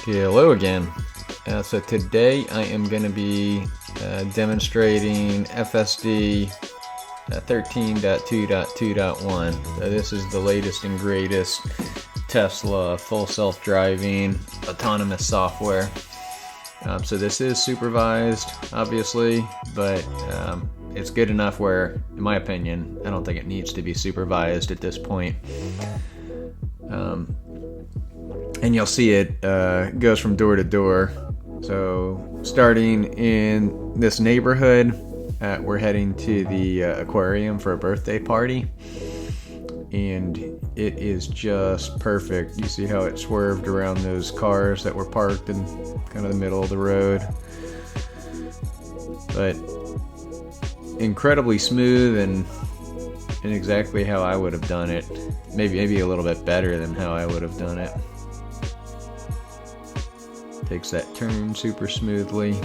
Hello again. So today I am going to be demonstrating FSD 13.2.2.1. So this is the latest and greatest Tesla full self-driving autonomous software. So this is supervised, obviously, but it's good enough where, in my opinion, I don't think it needs to be supervised at this point. And you'll see it goes from door to door. So starting in this neighborhood, we're heading to the Aquarium for a birthday party, and it is just perfect. You see how it swerved around those cars that were parked in kind of the middle of the road, but incredibly smooth and exactly how I would have done it. Maybe a little bit better than how I would have done it. Takes that turn super smoothly.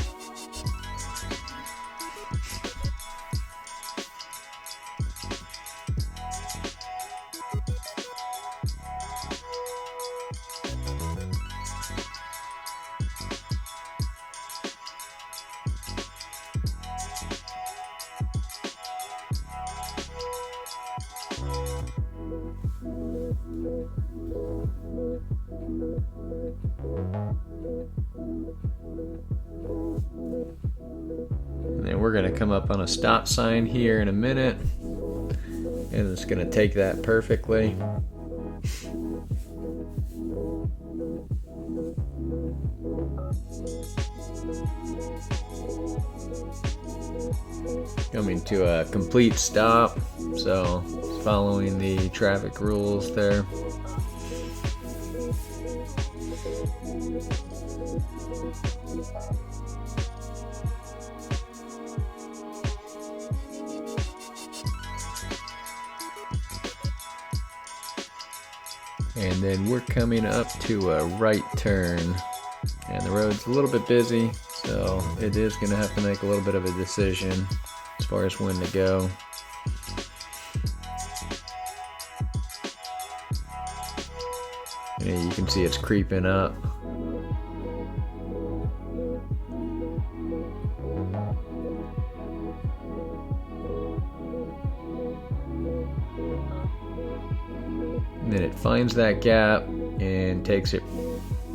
And then we're going to come up on a stop sign here in a minute, and it's going to take that perfectly. Coming to a complete stop, so it's following the traffic rules there. And then we're coming up to a right turn, and the road's a little bit busy, so it is going to have to make a little bit of a decision as far as when to go. And you can see it's creeping up. And then it finds that gap and takes it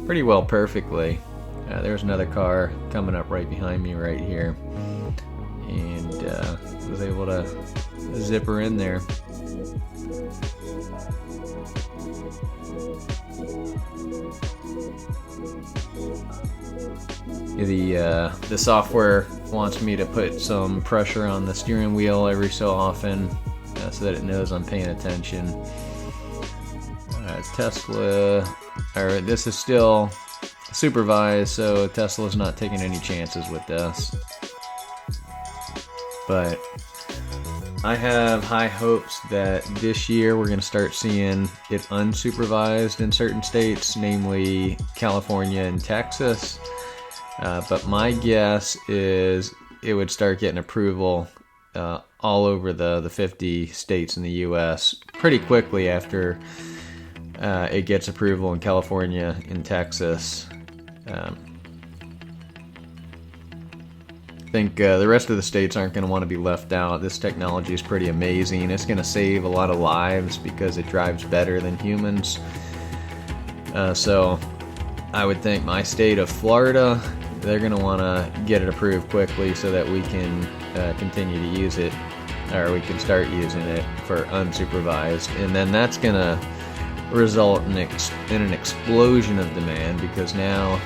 pretty well perfectly. There's another car coming up right behind me right here, and was able to zip her in there. The software wants me to put some pressure on the steering wheel every so often so that it knows I'm paying attention. Tesla, or this is still supervised, so Tesla's not taking any chances with this. But I have high hopes that this year we're going to start seeing it unsupervised in certain states, namely California and Texas. But my guess is it would start getting approval all over the 50 states in the US pretty quickly after it gets approval in California and Texas. I think the rest of the states aren't going to want to be left out. This technology is pretty amazing. It's going to save a lot of lives because it drives better than humans. So I would think my state of Florida, they're going to want to get it approved quickly so that we can continue to use it, or we can start using it for unsupervised. And then that's going to result in an explosion of demand, because now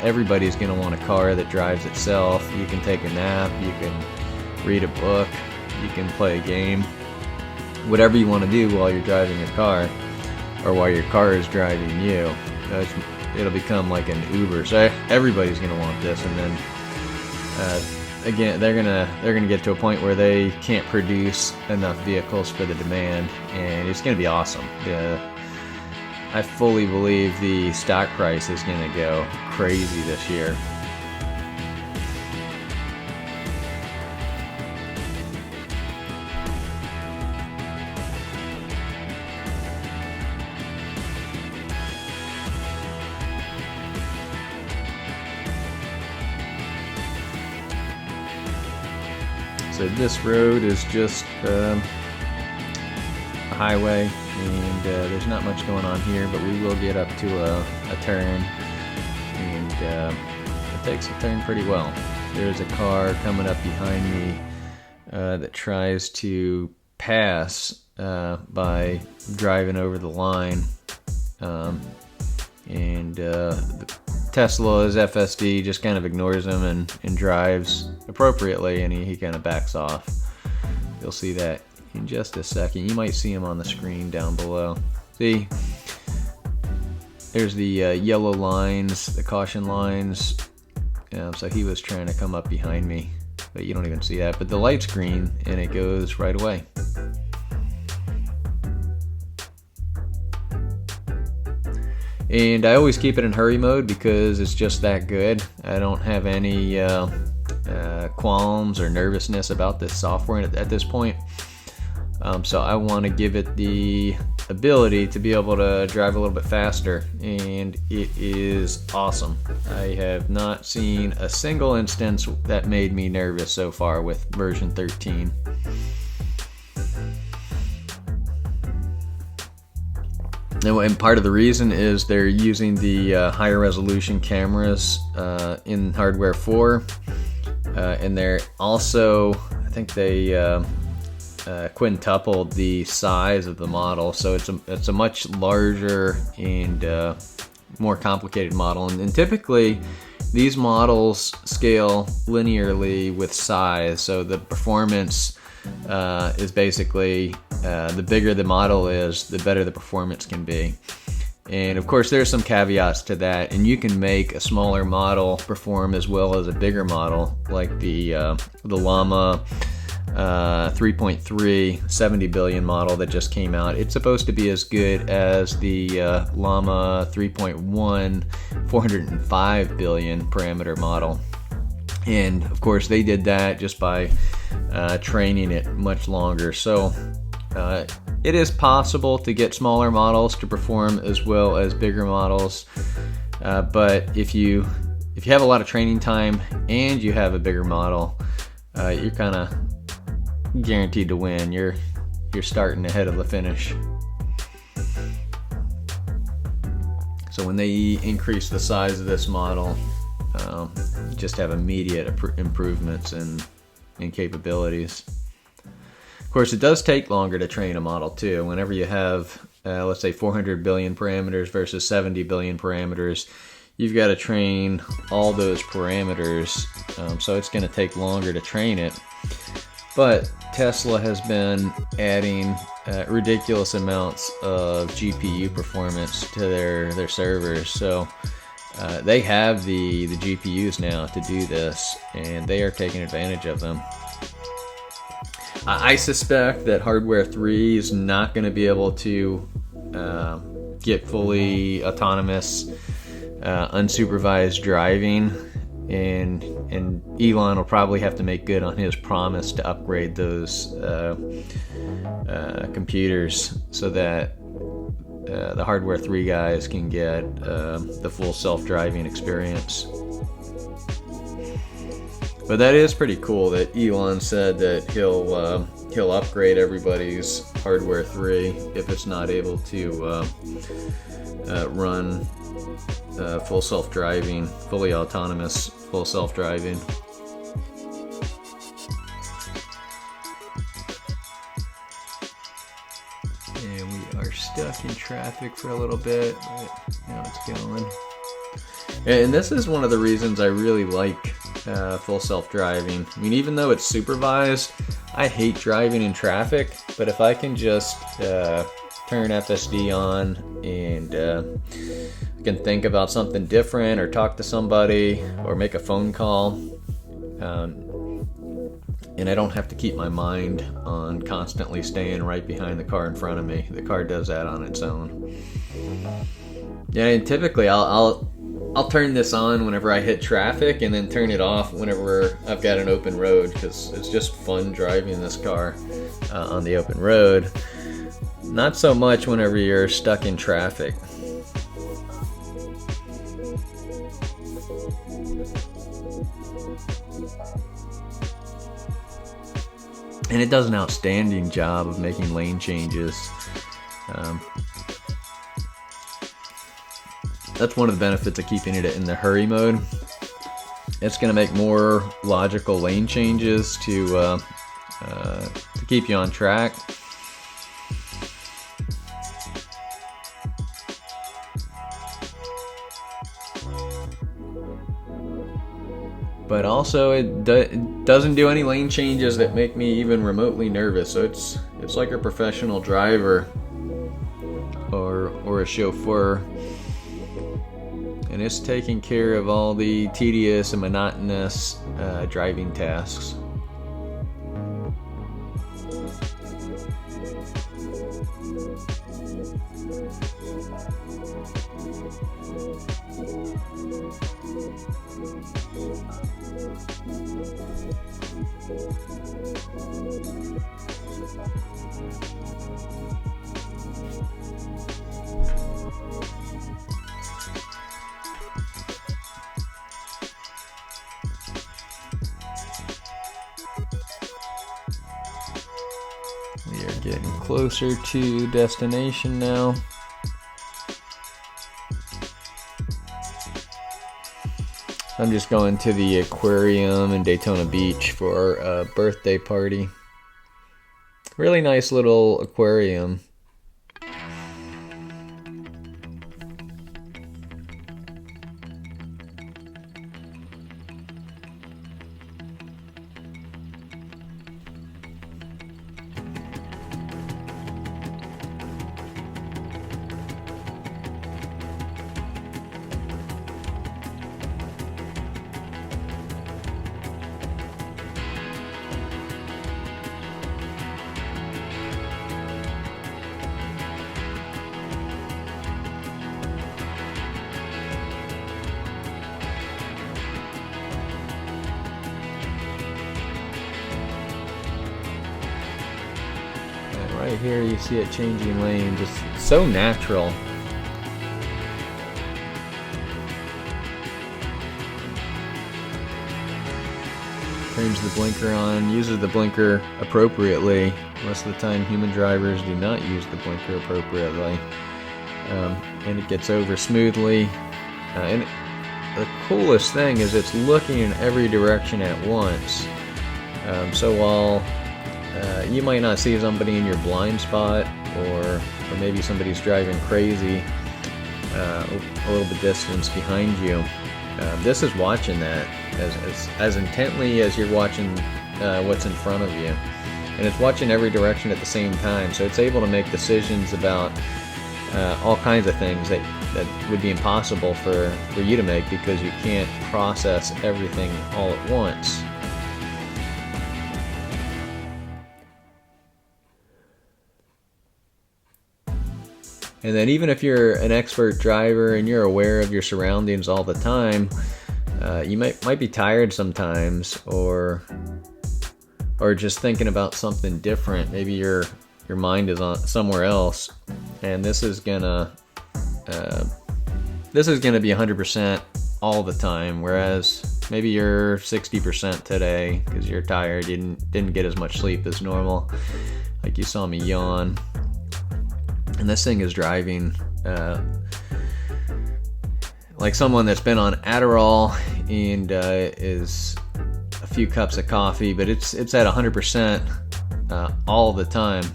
everybody's going to want a car that drives itself. You can take a nap, you can read a book, you can play a game, whatever you want to do while you're driving a car, or while your car is driving you. It'll become like an Uber. So everybody's going to want this, and then again, they're gonna get to a point where they can't produce enough vehicles for the demand, and it's going to be awesome. I fully believe the stock price is going to go crazy this year. So this road is just a highway, and there's not much going on here, but we will get up to a turn, and it takes a turn pretty well. There's a car coming up behind me that tries to pass by driving over the line, and the Tesla's FSD just kind of ignores him and drives appropriately, and he kind of backs off. You'll see that in just a second. You might see him on the screen down below. See, there's the yellow lines, the caution lines. So he was trying to come up behind me, but you don't even see that. But the light's green, and it goes right away. And I always keep it in hurry mode because it's just that good. I don't have any qualms or nervousness about this software at this point. So I want to give it the ability to be able to drive a little bit faster, and it is awesome. I have not seen a single instance that made me nervous so far with version 13. And part of the reason is they're using the higher resolution cameras in hardware 4, and they're also, I think they quintupled the size of the model, so it's a much larger and more complicated model. And typically these models scale linearly with size, so the performance is basically the bigger the model is, the better the performance can be. And of course there's some caveats to that, and you can make a smaller model perform as well as a bigger model, like the Llama 3.3 70 billion model that just came out. It's supposed to be as good as the Llama 3.1 405 billion parameter model. And of course they did that just by training it much longer. So it is possible to get smaller models to perform as well as bigger models, but if you have a lot of training time and you have a bigger model, you're kind of guaranteed to win. You're starting ahead of the finish. So when they increase the size of this model, you just have immediate improvements in capabilities. Of course, it does take longer to train a model too. Whenever you have, let's say 400 billion parameters versus 70 billion parameters, you've got to train all those parameters, so it's going to take longer to train it. But Tesla has been adding ridiculous amounts of GPU performance to their servers, so they have the GPUs now to do this, and they are taking advantage of them. I suspect that hardware 3 is not going to be able to get fully autonomous, unsupervised driving, and Elon will probably have to make good on his promise to upgrade those computers so that the hardware 3 guys can get the full self-driving experience. But that is pretty cool that Elon said that he'll upgrade everybody's hardware 3 if it's not able to run full self-driving, fully autonomous full self-driving. And we are stuck in traffic for a little bit, but now it's going. And this is one of the reasons I really like full self-driving. I mean, even though it's supervised, I hate driving in traffic, but if I can just turn FSD on and I can think about something different or talk to somebody or make a phone call, and I don't have to keep my mind on constantly staying right behind the car in front of me. The car does that on its own. Yeah, and typically I'll turn this on whenever I hit traffic and then turn it off whenever I've got an open road, because it's just fun driving this car on the open road. Not so much whenever you're stuck in traffic. and it does an outstanding job of making lane changes. That's one of the benefits of keeping it in the hurry mode. It's going to make more logical lane changes to keep you on track. But also it doesn't do any lane changes that make me even remotely nervous. So it's like a professional driver or a chauffeur. And it's taking care of all the tedious and monotonous driving tasks. We are getting closer to destination now. I'm just going to the Aquarium in Daytona Beach for a birthday party. Really nice little aquarium. Right here you see it changing lane, just so natural. Turns the blinker on, uses the blinker appropriately. Most of the time human drivers do not use the blinker appropriately. And it gets over smoothly. And the coolest thing is it's looking in every direction at once. So while you might not see somebody in your blind spot, or maybe somebody's driving crazy a little bit distance behind you, this is watching that as intently as you're watching what's in front of you, and it's watching every direction at the same time, so it's able to make decisions about all kinds of things that would be impossible for you to make because you can't process everything all at once. And then even if you're an expert driver and you're aware of your surroundings all the time, you might be tired sometimes, or just thinking about something different. Maybe your mind is on somewhere else, and this is gonna be 100% all the time. Whereas maybe you're 60% today because you're tired, you didn't get as much sleep as normal, like you saw me yawn. And this thing is driving like someone that's been on Adderall and is a few cups of coffee, but it's at 100% all the time.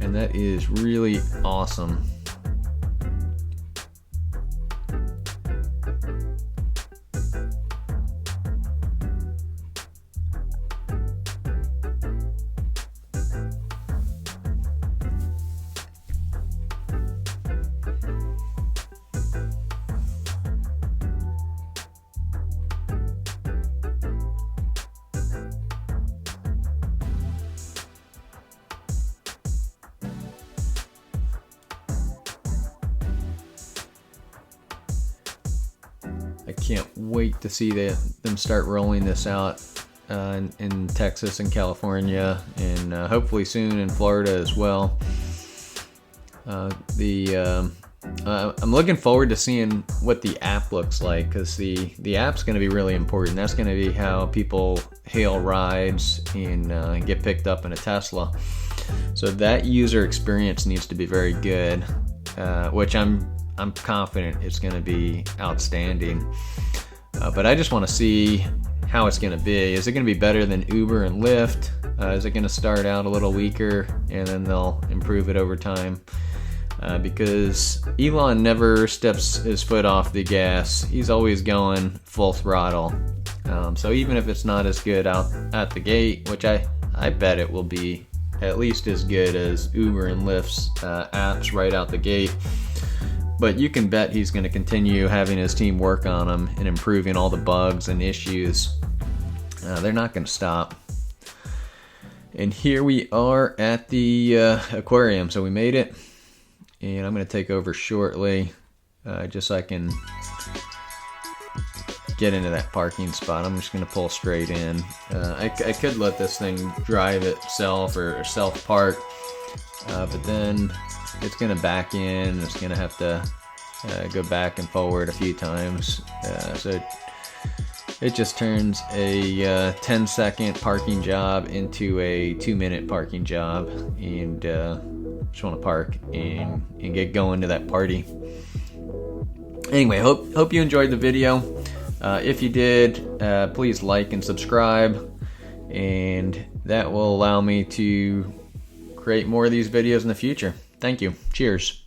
And that is really awesome. I can't wait to see them start rolling this out in Texas and California, and hopefully soon in Florida as well. The I'm looking forward to seeing what the app looks like, because the app's going to be really important. That's going to be how people hail rides and get picked up in a Tesla. So that user experience needs to be very good, which I'm confident it's going to be outstanding. But I just want to see how it's going to be. Is it going to be better than Uber and Lyft? Is it going to start out a little weaker and then they'll improve it over time? Because Elon never steps his foot off the gas. He's always going full throttle. So even if it's not as good out at the gate, which I bet it will be at least as good as Uber and Lyft's apps right out the gate, but you can bet he's going to continue having his team work on them and improving all the bugs and issues. They're not going to stop. And here we are at the aquarium. So we made it. And I'm going to take over shortly, just so I can get into that parking spot. I'm just going to pull straight in. I could let this thing drive itself or self-park, but then it's going to back in. It's going to have to go back and forward a few times. So it just turns a 10-second parking job into a 2-minute parking job, and just want to park and get going to that party. Anyway, hope you enjoyed the video. If you did, please like and subscribe, and that will allow me to create more of these videos in the future. Thank you. Cheers.